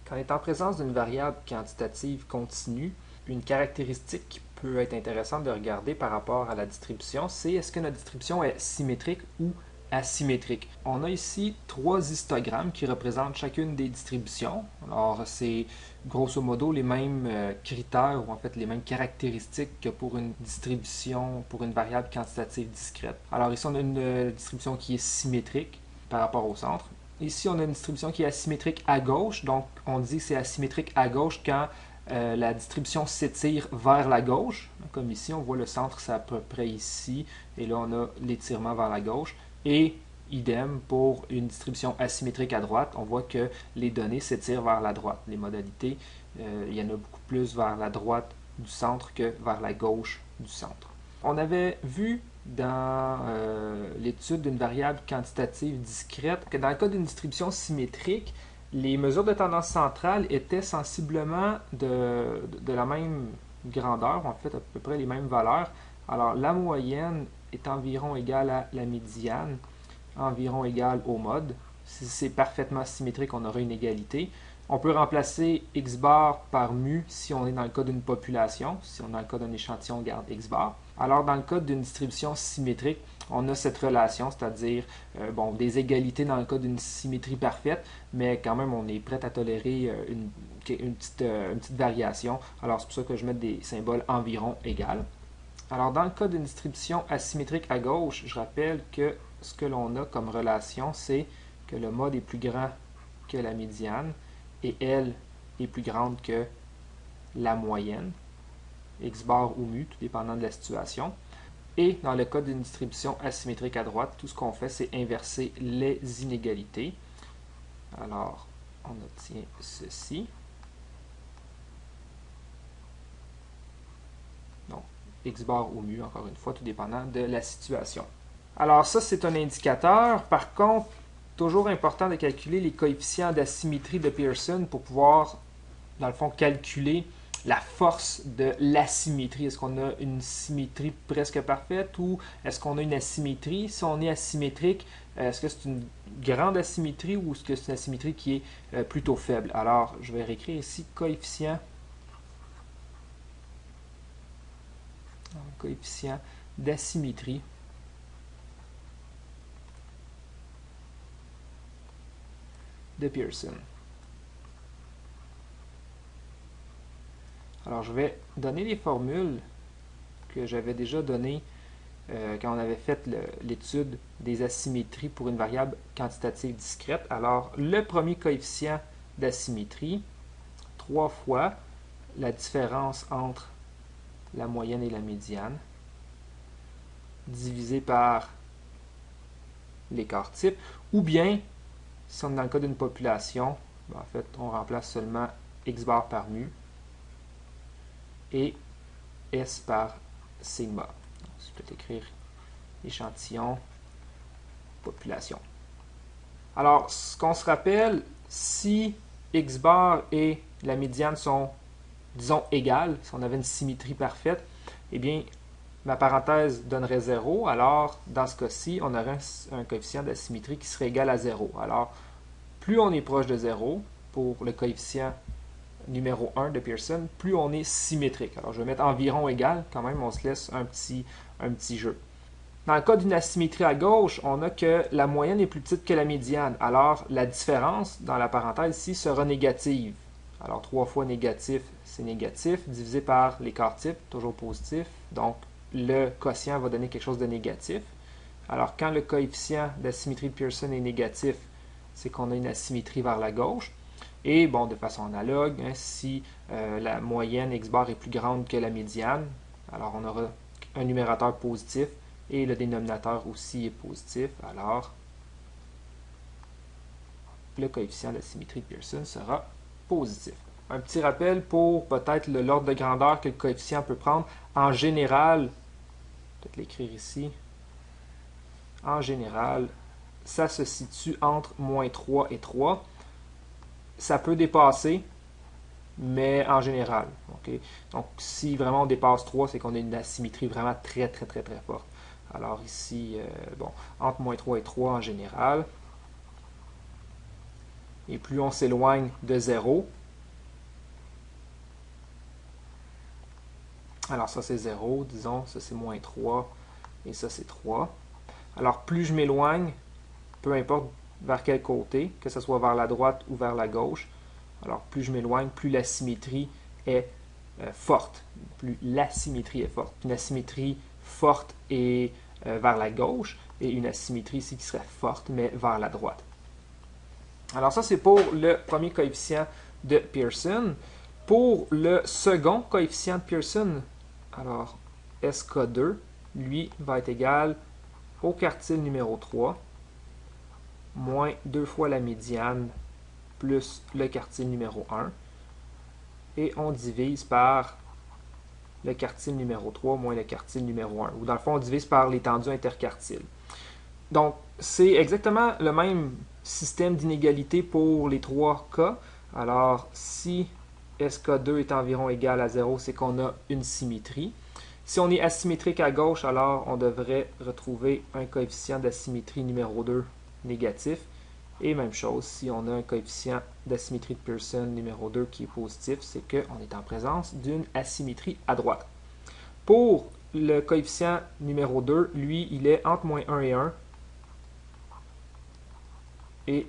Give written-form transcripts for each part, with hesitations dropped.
Quand on est en présence d'une variable quantitative continue, une caractéristique qui peut être intéressante de regarder par rapport à la distribution, c'est est-ce que notre distribution est symétrique ou asymétrique. On a ici trois histogrammes qui représentent chacune des distributions. Alors, c'est grosso modo les mêmes critères ou en fait les mêmes caractéristiques que pour une distribution, pour une variable quantitative discrète. Alors ici, on a une distribution qui est symétrique par rapport au centre. Ici, on a une distribution qui est asymétrique à gauche. Donc, on dit que c'est asymétrique à gauche quand la distribution s'étire vers la gauche. Comme ici, on voit le centre, c'est à peu près ici. Et là, on a l'étirement vers la gauche. Et idem pour une distribution asymétrique à droite. On voit que les données s'étirent vers la droite. Les modalités, il y en a beaucoup plus vers la droite du centre que vers la gauche du centre. On avait vu dans l'étude d'une variable quantitative discrète que dans le cas d'une distribution symétrique, les mesures de tendance centrale étaient sensiblement de la même grandeur, en fait à peu près les mêmes valeurs. Alors la moyenne est environ égale à la médiane, environ égale au mode. Si c'est parfaitement symétrique, on aura une égalité. On peut remplacer x bar par mu si on est dans le cas d'une population. Si on est dans le cas d'un échantillon, on garde x bar. Alors, dans le cas d'une distribution symétrique, on a cette relation, c'est-à-dire des égalités dans le cas d'une symétrie parfaite, mais quand même, on est prêt à tolérer une petite variation. Alors, c'est pour ça que je mets des symboles environ égales. Alors, dans le cas d'une distribution asymétrique à gauche, je rappelle que ce que l'on a comme relation, c'est que le mode est plus grand que la médiane et elle est plus grande que la moyenne, x bar ou mu, tout dépendant de la situation. Et dans le cas d'une distribution asymétrique à droite, tout ce qu'on fait, c'est inverser les inégalités. Alors, on obtient ceci. Donc, x bar ou mu, encore une fois, tout dépendant de la situation. Alors ça, c'est un indicateur. Par contre, toujours important de calculer les coefficients d'asymétrie de Pearson pour pouvoir, dans le fond, calculer la force de l'asymétrie. Est-ce qu'on a une symétrie presque parfaite ou est-ce qu'on a une asymétrie? Si on est asymétrique, est-ce que c'est une grande asymétrie ou est-ce que c'est une asymétrie qui est plutôt faible? Alors, je vais réécrire ici coefficient d'asymétrie de Pearson. Alors, je vais donner les formules que j'avais déjà données quand on avait fait l'étude des asymétries pour une variable quantitative discrète. Alors, le premier coefficient d'asymétrie, 3 fois la différence entre la moyenne et la médiane, divisé par l'écart type, ou bien, si on est dans le cas d'une population, en fait, on remplace seulement x bar par mu et S par sigma. Donc, je peux écrire échantillon, population. Alors, ce qu'on se rappelle, si x bar et la médiane sont, disons, égales, si on avait une symétrie parfaite, eh bien, ma parenthèse donnerait 0. Alors, dans ce cas-ci, on aurait un coefficient d'asymétrie qui serait égal à 0. Alors, plus on est proche de 0 pour le coefficient numéro 1 de Pearson, plus on est symétrique. Alors, je vais mettre environ égal, quand même, on se laisse un petit jeu. Dans le cas d'une asymétrie à gauche, on a que la moyenne est plus petite que la médiane. Alors, la différence, dans la parenthèse ici, sera négative. Alors, 3 fois négatif, c'est négatif, divisé par l'écart type, toujours positif. Donc, le quotient va donner quelque chose de négatif. Alors, quand le coefficient d'asymétrie de Pearson est négatif, c'est qu'on a une asymétrie vers la gauche. Et bon, de façon analogue, si la moyenne x bar est plus grande que la médiane, alors on aura un numérateur positif et le dénominateur aussi est positif. Alors, le coefficient de la symétrie de Pearson sera positif. Un petit rappel pour peut-être l'ordre de grandeur que le coefficient peut prendre. En général, peut-être l'écrire ici, en général, ça se situe entre moins 3 et 3. Ça peut dépasser, mais en général. Okay? Donc, si vraiment on dépasse 3, c'est qu'on a une asymétrie vraiment très forte. Alors ici, entre moins 3 et 3 en général. et plus on s'éloigne de 0. Alors ça c'est 0, disons, ça c'est moins 3 et ça c'est 3. Alors plus je m'éloigne, peu importe vers quel côté, que ce soit vers la droite ou vers la gauche, alors plus je m'éloigne, plus la symétrie est forte. Plus l'asymétrie est forte. Une asymétrie forte est vers la gauche et une asymétrie ici qui serait forte mais vers la droite. Alors ça c'est pour le premier coefficient de Pearson. Pour le second coefficient de Pearson, alors SK2, lui, va être égal au quartile numéro 3 moins 2 fois la médiane plus le quartile numéro 1. Et on divise par le quartile numéro 3 moins le quartile numéro 1. Ou dans le fond, on divise par l'étendue interquartile. Donc, c'est exactement le même système d'inégalité pour les trois cas. Alors, si SK2 est environ égal à 0, c'est qu'on a une symétrie. Si on est asymétrique à gauche, alors on devrait retrouver un coefficient d'asymétrie numéro 2 négatif. Et même chose, si on a un coefficient d'asymétrie de Pearson numéro 2 qui est positif, c'est qu'on est en présence d'une asymétrie à droite. Pour le coefficient numéro 2, lui, il est entre moins 1 et 1. Et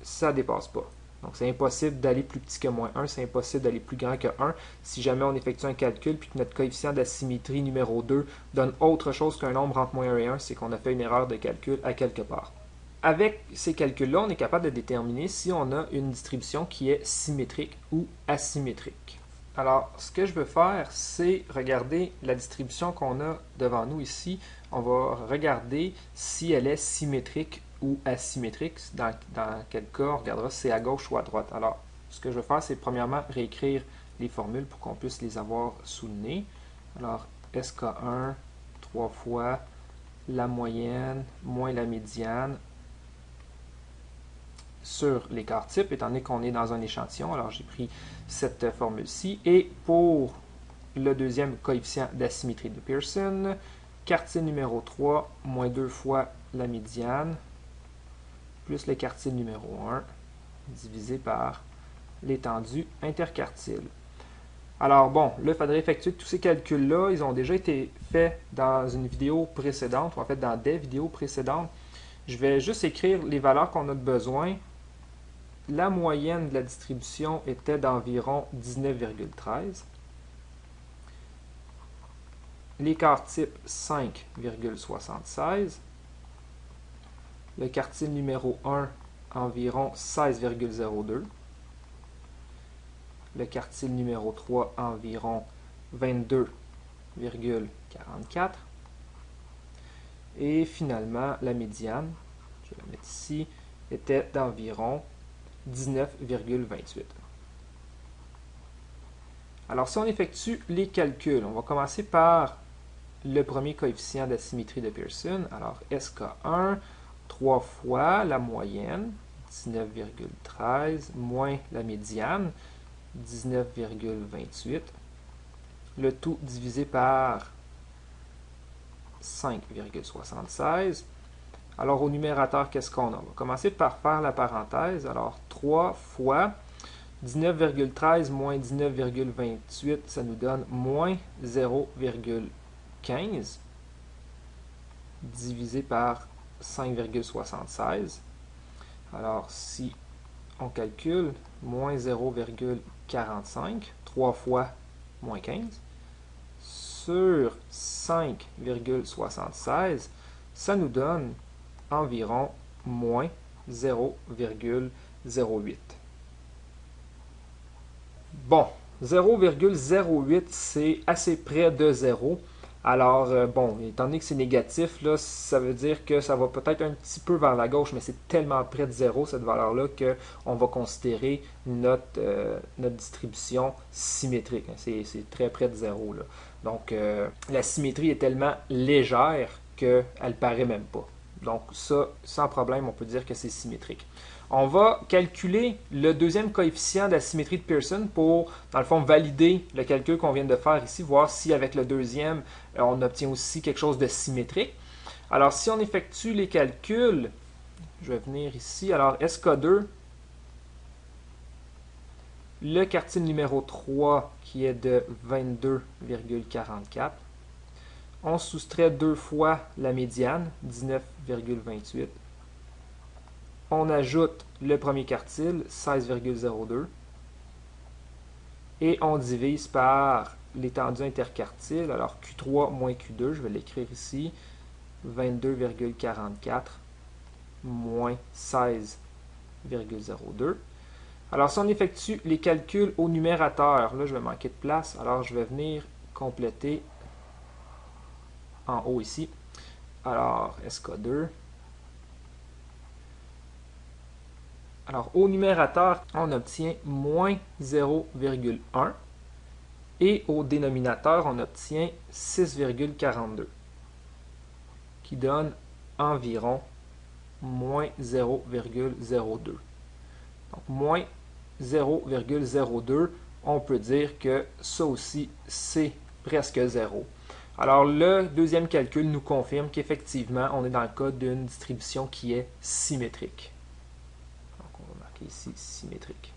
ça ne dépasse pas. Donc, c'est impossible d'aller plus petit que moins 1, c'est impossible d'aller plus grand que 1. Si jamais on effectue un calcul puis que notre coefficient d'asymétrie numéro 2 donne autre chose qu'un nombre entre moins 1 et 1, c'est qu'on a fait une erreur de calcul à quelque part. Avec ces calculs-là, on est capable de déterminer si on a une distribution qui est symétrique ou asymétrique. Alors, ce que je veux faire, c'est regarder la distribution qu'on a devant nous ici. On va regarder si elle est symétrique ou asymétrique. Dans quel cas, on regardera si c'est à gauche ou à droite. Alors, ce que je veux faire, c'est premièrement réécrire les formules pour qu'on puisse les avoir sous le nez. Alors, SK1, 3 fois la moyenne moins la médiane sur l'écart type, étant donné qu'on est dans un échantillon. Alors, j'ai pris cette formule-ci. Et pour le deuxième coefficient d'asymétrie de Pearson, quartile numéro 3 moins 2 fois la médiane plus le quartile numéro 1 divisé par l'étendue interquartile. Alors bon, là, il faudrait effectuer tous ces calculs-là. Ils ont déjà été faits dans une vidéo précédente, ou en fait dans des vidéos précédentes. Je vais juste écrire les valeurs qu'on a de besoin. La moyenne de la distribution était d'environ 19,13. L'écart type, 5,76. Le quartile numéro 1, environ 16,02. Le quartile numéro 3, environ 22,44. Et finalement, la médiane, je vais la mettre ici, était d'environ 19,28. Alors, si on effectue les calculs, on va commencer par le premier coefficient d'asymétrie de Pearson. Alors, SK1, 3 fois la moyenne, 19,13, moins la médiane, 19,28. Le tout divisé par 5,76. Alors, au numérateur, qu'est-ce qu'on a? On va commencer par faire la parenthèse. Alors, 3 fois 19,13 moins 19,28, ça nous donne moins 0,15 divisé par 5,76. Alors, si on calcule, moins 0,45, 3 fois moins 15, sur 5,76, ça nous donne environ moins 0,08. Bon, 0,08, c'est assez près de 0. Alors, bon, étant donné que c'est négatif, là, ça veut dire que ça va peut-être un petit peu vers la gauche, mais c'est tellement près de 0, cette valeur-là, qu'on va considérer notre distribution symétrique. C'est très près de 0, là. Donc, la symétrie est tellement légère qu'elle ne paraît même pas. Donc, ça, sans problème, on peut dire que c'est symétrique. On va calculer le deuxième coefficient d'asymétrie de Pearson pour, dans le fond, valider le calcul qu'on vient de faire ici, voir si avec le deuxième, on obtient aussi quelque chose de symétrique. Alors, si on effectue les calculs, je vais venir ici. Alors, SK2, Le quartile numéro 3 qui est de 22,44. On soustrait 2 fois la médiane, 19,28. On ajoute le premier quartile, 16,02. Et on divise par l'étendue interquartile. Alors Q3 moins Q2, je vais l'écrire ici, 22,44 moins 16,02. Alors si on effectue les calculs au numérateur, là je vais manquer de place, alors je vais venir compléter en haut ici. Alors SK2. Alors au numérateur, on obtient moins 0,1 et au dénominateur, on obtient 6,42 qui donne environ moins 0,02. Donc moins 0,02, on peut dire que ça aussi, c'est presque 0. Alors le deuxième calcul nous confirme qu'effectivement, on est dans le cas d'une distribution qui est symétrique. Donc on va marquer ici symétrique.